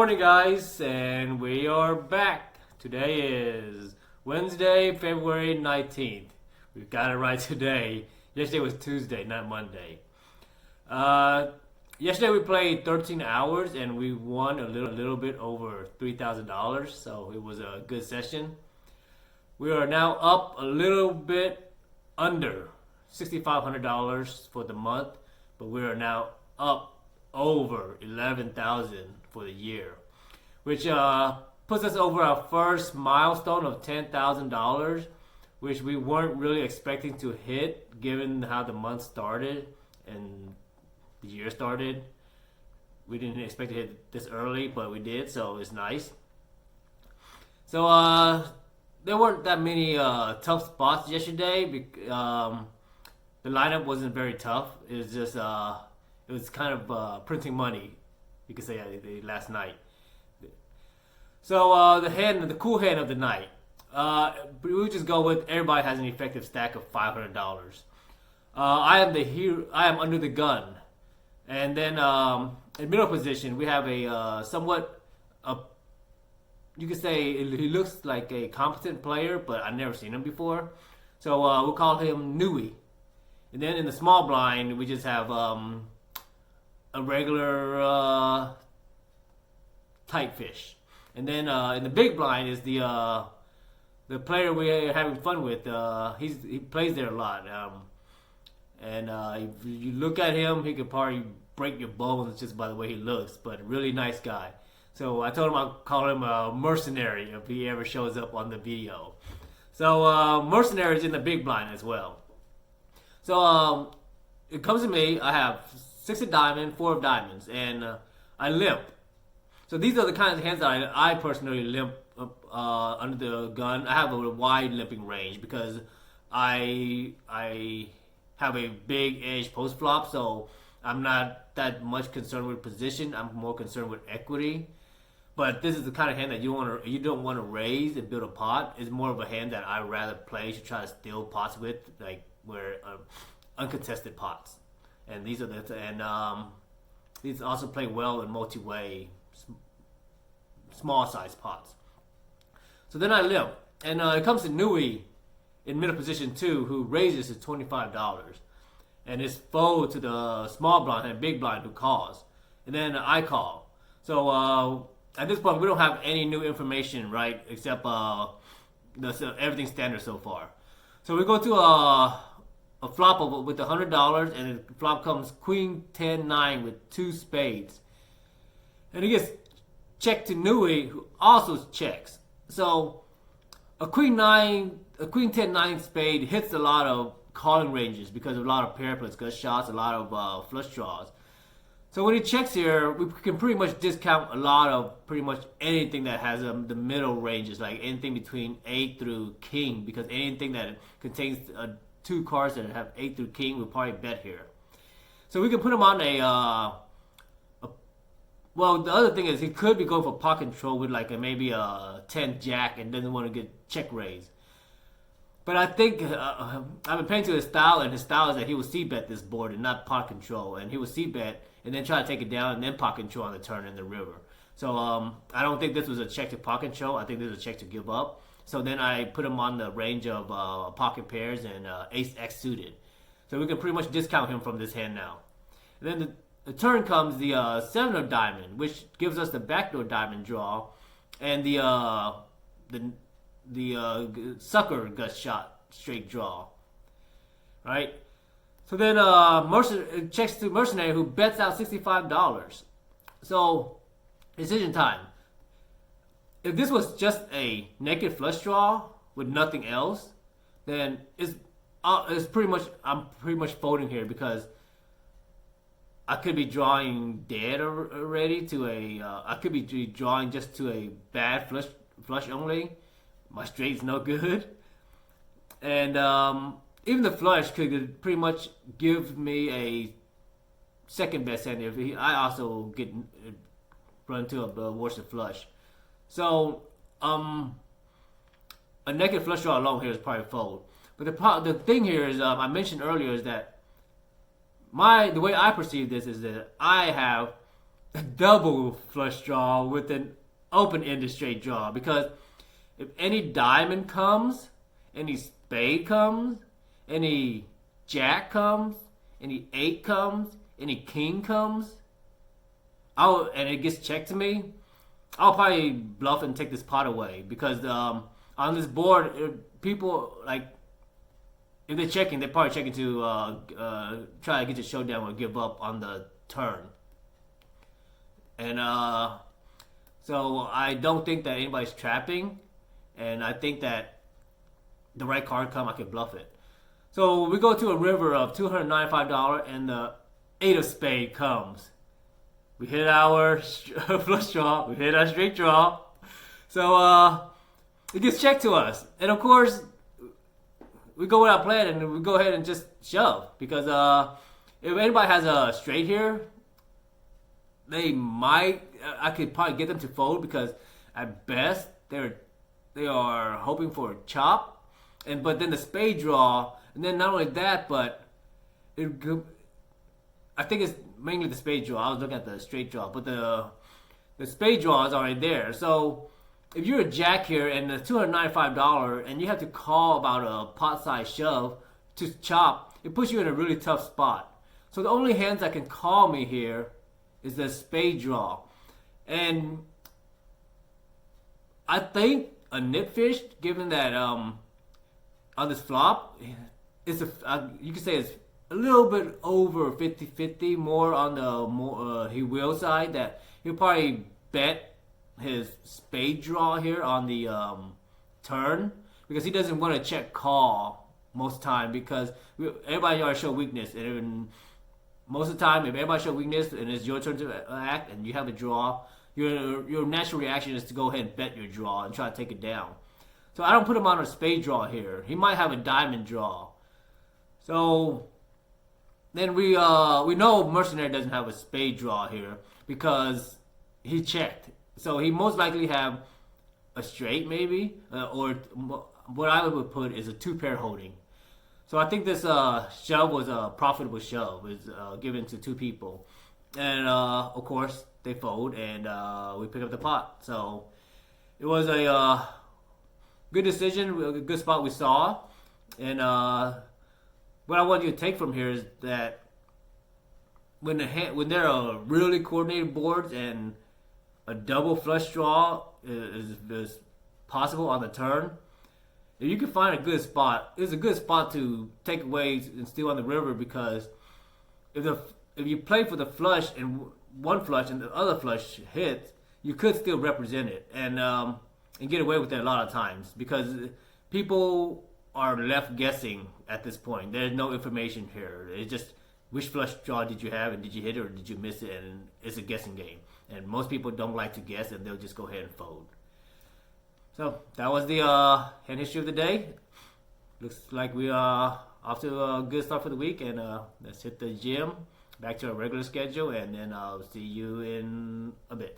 morning, guys, and we are back. Today is Wednesday, February 19th. We've got it right today. Yesterday was Tuesday, not Monday. Yesterday we played 13 hours and we won a little bit over $3,000, so it was a good session. We are now up a little bit under $6,500 for the month, but we are now up over 11,000 for the year, which puts us over our first milestone of $10,000, which we weren't really expecting to hit given how the month started and the year started. We didn't expect to hit this early, but we did, so it's nice. So there weren't that many tough spots yesterday. The lineup wasn't very tough. It was just it was kind of printing money, you could say, last night. So the cool hand of the night. We'll just go with everybody has an effective stack of $500. I am the hero. I am under the gun, and then in middle position we have a you could say he looks like a competent player, but I've never seen him before. So we'll call him Nui. And then in the small blind we just have a regular tight fish. And then in the big blind is the player we're having fun with. He plays there a lot. And if you look at him, he could probably break your bones just by the way he looks. But really nice guy. So I told him I'll call him a mercenary if he ever shows up on the video. So mercenary is in the big blind as well. So it comes to me. I have 6 of diamond, 4 of diamonds, and I limp. So these are the kinds of hands that I personally limp under the gun. I have a wide limping range because I have a big edge post flop, so I'm not that much concerned with position. I'm more concerned with equity. But this is the kind of hand that you don't want to raise and build a pot. It's more of a hand that I'd rather play to try to steal pots with, like where uncontested pots. And these also play well in multi-way, small size pots. So then I limp, and it comes to Nui in middle position 2, who raises to $25, and is fold to the small blind and big blind who calls, and then I call. So at this point we don't have any new information, right? Except everything's standard so far. So we go to a flop with $100, and the flop comes Queen 10-9 with 2 spades, and he gets checked to Nui, who also checks. So a Queen 10-9 spade hits a lot of calling ranges because of a lot of pair plays, gut shots, a lot of flush draws. So when he checks here, we can pretty much discount a lot of pretty much anything that has the middle ranges, like anything between 8 through king, because anything that contains 2 cards that have 8 through king, we'll probably bet here. So we can put him on well, the other thing is he could be going for pot control with like maybe a 10 jack and doesn't want to get check raised. But I think I've been paying to his style, and his style is that he will c-bet this board and not pot control, and he will c-bet and then try to take it down and then pot control on the turn in the river. So I don't think this was a check to pot control. I think this was a check to give up. So then I put him on the range of pocket pairs and ace X suited. So we can pretty much discount him from this hand now. And then the turn comes the 7 of diamond, which gives us the backdoor diamond draw, and the sucker gut shot straight draw. Right? So then checks to mercenary, who bets out $65. So decision time. If this was just a naked flush draw with nothing else, then it's pretty much, I'm pretty much folding here, because I could be drawing dead already to I could be drawing just to a bad flush only. My straight's no good, and even the flush could pretty much give me a second best hand if I also get run to a worse flush. So a naked flush draw alone here is probably fold. But the thing here is, I mentioned earlier, is that the way I perceive this is that I have a double flush draw with an open-ended straight draw, because if any diamond comes, any spade comes, any jack comes, any 8 comes, any king comes, and it gets checked to me, I'll probably bluff and take this pot away, because on this board, people like, if they're checking, they're probably checking to try to get the showdown or give up on the turn. And so I don't think that anybody's trapping, and I think that the right card come, I can bluff it. So we go to a river of $295, and the 8 of spade comes. We hit our flush draw. We hit our straight draw. So it gets checked to us, and of course we go without plan, and we go ahead and just shove, because if anybody has a straight here, they might. I could probably get them to fold, because at best they are hoping for a chop, but then the spade draw, and then not only that, but I think it's mainly the spade draw. I was looking at the straight draw, but the spade draw is already there. So if you're a jack here and the $295, and you have to call about a pot size shove to chop, it puts you in a really tough spot. So the only hands that can call me here is the spade draw. And I think a nip fish, given that on this flop, you could say it's a little bit over 50-50, more on the he will side, that he'll probably bet his spade draw here on the turn, because he doesn't want to check call most of the time, because everybody already show weakness, and most of the time, if everybody show weakness and it's your turn to act and you have a draw, your natural reaction is to go ahead and bet your draw and try to take it down. So I don't put him on a spade draw here. He might have a diamond draw. So then we know Mercenary doesn't have a spade draw here, because he checked. So he most likely have a straight maybe, or what I would put is a 2-pair holding. So I think this shove was a profitable shove. It's given to 2 people. And of course, they fold, and we pick up the pot. So it was a good decision, a good spot we saw. And what I want you to take from here is that when there are really coordinated boards and a double flush draw is possible on the turn, if you can find a good spot, it's a good spot to take away and steal on the river, because if you play for the flush and one flush and the other flush hits, you could still represent it and get away with it a lot of times, because people are left guessing at this point. There's no information here. It's just which flush draw did you have, and did you hit it or did you miss it, and it's a guessing game. And most people don't like to guess, and they'll just go ahead and fold. So that was the hand history of the day. Looks like we are off to a good start for the week, and let's hit the gym, back to our regular schedule, and then I'll see you in a bit.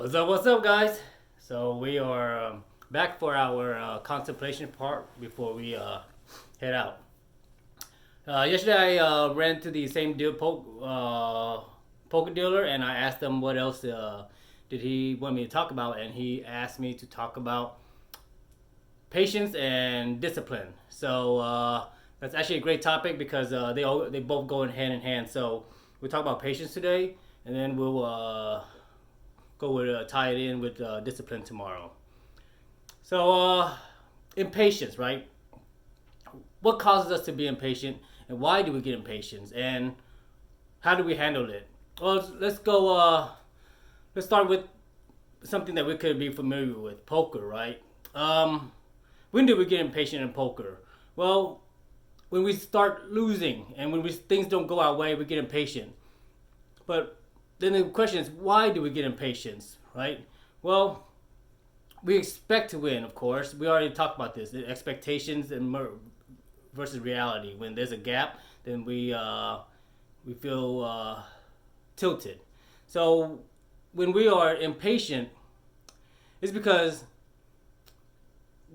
What's up, guys? So we are back for our contemplation part before we head out. Yesterday I ran to the same poker dealer, and I asked him what else did he want me to talk about, and he asked me to talk about patience and discipline. So that's actually a great topic, because they both go hand in hand. So we'll talk about patience today, and then we'll tie it in with discipline tomorrow. So, impatience, right? What causes us to be impatient, and why do we get impatient, and how do we handle it? Well, let's go. Let's start with something that we could be familiar with: poker, right? When do we get impatient in poker? Well, when we start losing, and when things don't go our way, we get impatient. But then the question is, why do we get impatient, right? Well, we expect to win, of course. We already talked about this: the expectations versus reality. When there's a gap, then we feel tilted. So when we are impatient, it's because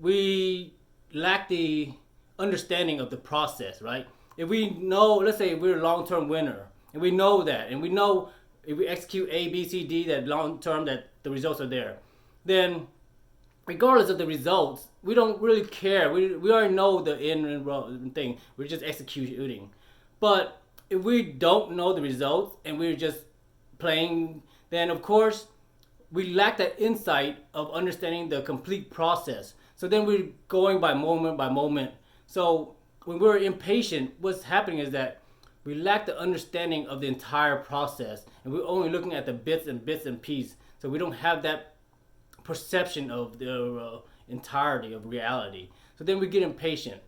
we lack the understanding of the process, right? If we know, let's say we're a long-term winner, and we know that, and we know if we execute A, B, C, D, that long-term, that the results are there, then regardless of the results, we don't really care. We already know the end thing. We're just executing. But if we don't know the results and we're just playing, then of course we lack that insight of understanding the complete process. So then we're going by moment. So when we're impatient, what's happening is that we lack the understanding of the entire process, and we're only looking at the bits and pieces. So we don't have that perception of the entirety of reality. So then we get impatient.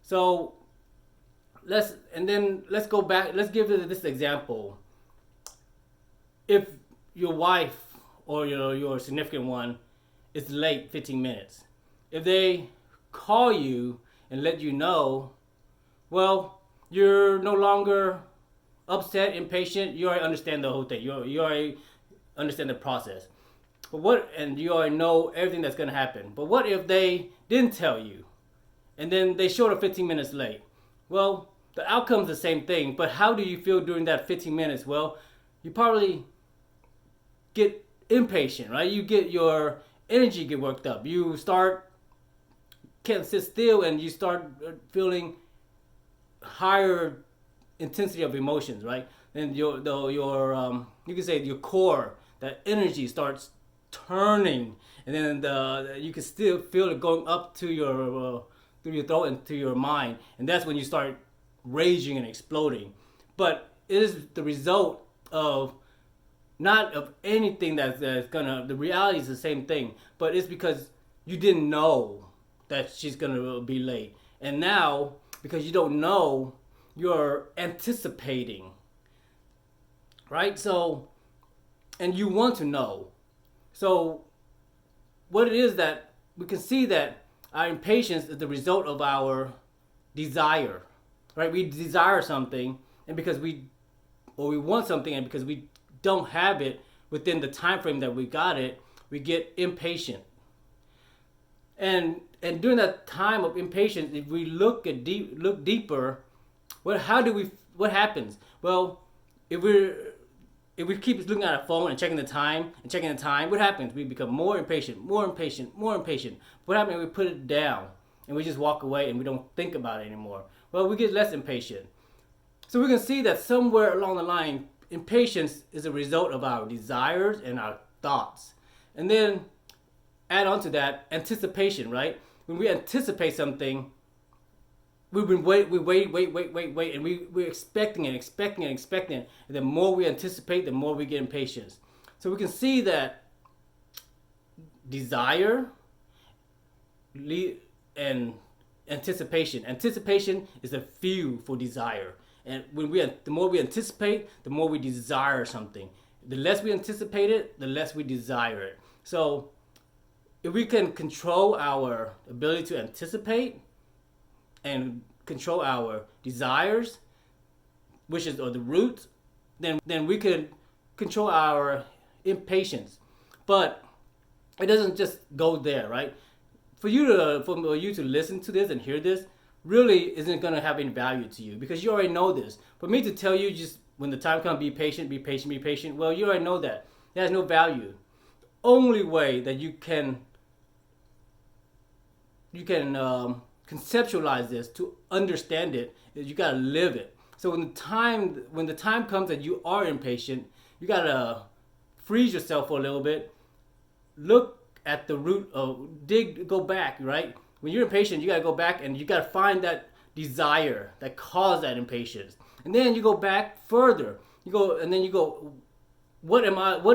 So let's go back. Let's give this example. If your wife or your significant one is late 15 minutes, if they call you and let you know, well, you're no longer upset, impatient. You already understand the whole thing. You already understand the process. And you already know everything that's going to happen. But what if they didn't tell you, and then they showed up 15 minutes late? Well, the outcome's the same thing, but how do you feel during that 15 minutes? Well, you probably get impatient, right? You get your energy get worked up. You can't sit still, and you start feeling higher intensity of emotions, right? And you can say your core, that energy starts turning, and then you can still feel it going up to your through your throat and to your mind, and that's when you start raging and exploding. But it is the result of not of anything that's gonna. The reality is the same thing, but it's because you didn't know that she's gonna be late, and now because you don't know, you're anticipating, right? So, and you want to know. So what it is that we can see that our impatience is the result of our desire, right? We desire something, and because we want something, and because we don't have it within the time frame that we got it, we get impatient. And during that time of impatience, if we look deeper, what happens? Well, if we keep looking at our phone and checking the time, what happens? We become more impatient. What happens if we put it down and we just walk away and we don't think about it anymore? Well, we get less impatient. So we can see that somewhere along the line, impatience is a result of our desires and our thoughts. And then add on to that anticipation, right? When we anticipate something, we wait, and we're expecting it. And the more we anticipate, the more we get impatient. So we can see that desire and anticipation. Anticipation is a fuel for desire. And the more we anticipate, the more we desire something. The less we anticipate it, the less we desire it. So if we can control our ability to anticipate and control our desires, which is the root, then we can control our impatience. But it doesn't just go there, right? For you to listen to this and hear this really isn't going to have any value to you, because you already know this. For me to tell you just when the time comes, be patient, well, you already know that. It has no value. Only way that you can conceptualize this, to understand it, is you gotta live it. So when the time comes that you are impatient, you gotta freeze yourself for a little bit, look at the root of go back, right? When you're impatient, you gotta go back and you gotta find that desire that caused that impatience. And then you go back further. You go and then you go, what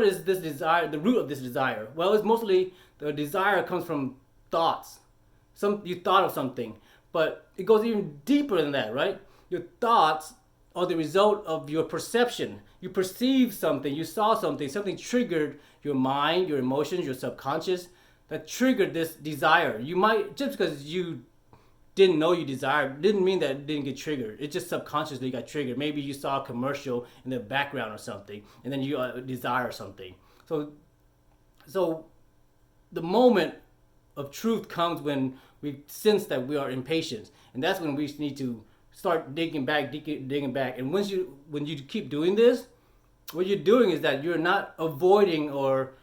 is this desire, the root of this desire? Well, it's mostly the desire comes from thoughts. You thought of something, but it goes even deeper than that, right? Your thoughts are the result of your perception. You perceived something, you saw something, something triggered your mind, your emotions, your subconscious, that triggered this desire. You might, just because you didn't know you desired, didn't mean that it didn't get triggered. It just subconsciously got triggered. Maybe you saw a commercial in the background or something, and then you desire something. So the moment of truth comes when we sense that we are impatient, and that's when we need to start digging back. And when you keep doing this, what you're doing is that you're not avoiding or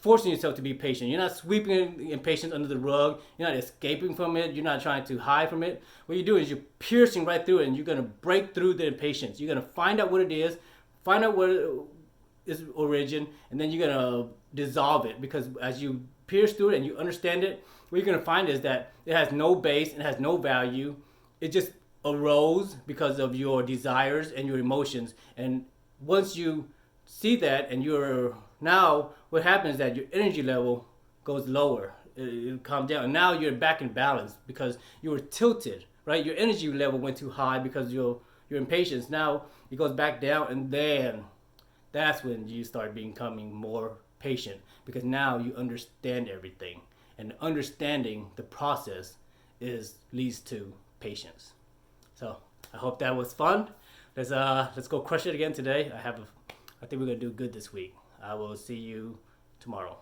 forcing yourself to be patient. You're not sweeping impatience under the rug. You're not escaping from it. You're not trying to hide from it. What you're doing is you're piercing right through it, and you're going to break through the impatience. You're going to find out what it is, find out what its origin, and then you're going to dissolve it. Because as you pierce through it and you understand it, what you're going to find is that it has no base, it has no value. It just arose because of your desires and your emotions. And once you see that, and now what happens is that your energy level goes lower. It calms down. And now you're back in balance because you were tilted, right? Your energy level went too high because your impatience. Now it goes back down, and then that's when you start becoming more patient, because now you understand everything, and understanding the process leads to patience. So I hope that was fun. Let's go crush it again today. I think we're gonna do good this week. I will see you tomorrow.